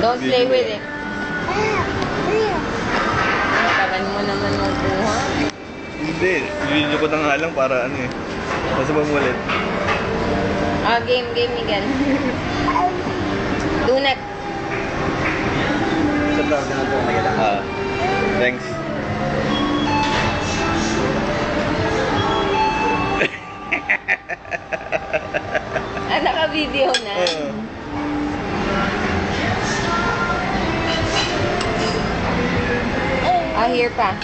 Don't play with it. Tagal mo naman magbuha. Hindi. Video ko na nga lang para ano eh. Nasa ba mo ulit? Game, Miguel. Donut. Thanks. Naka-video na. Here pa.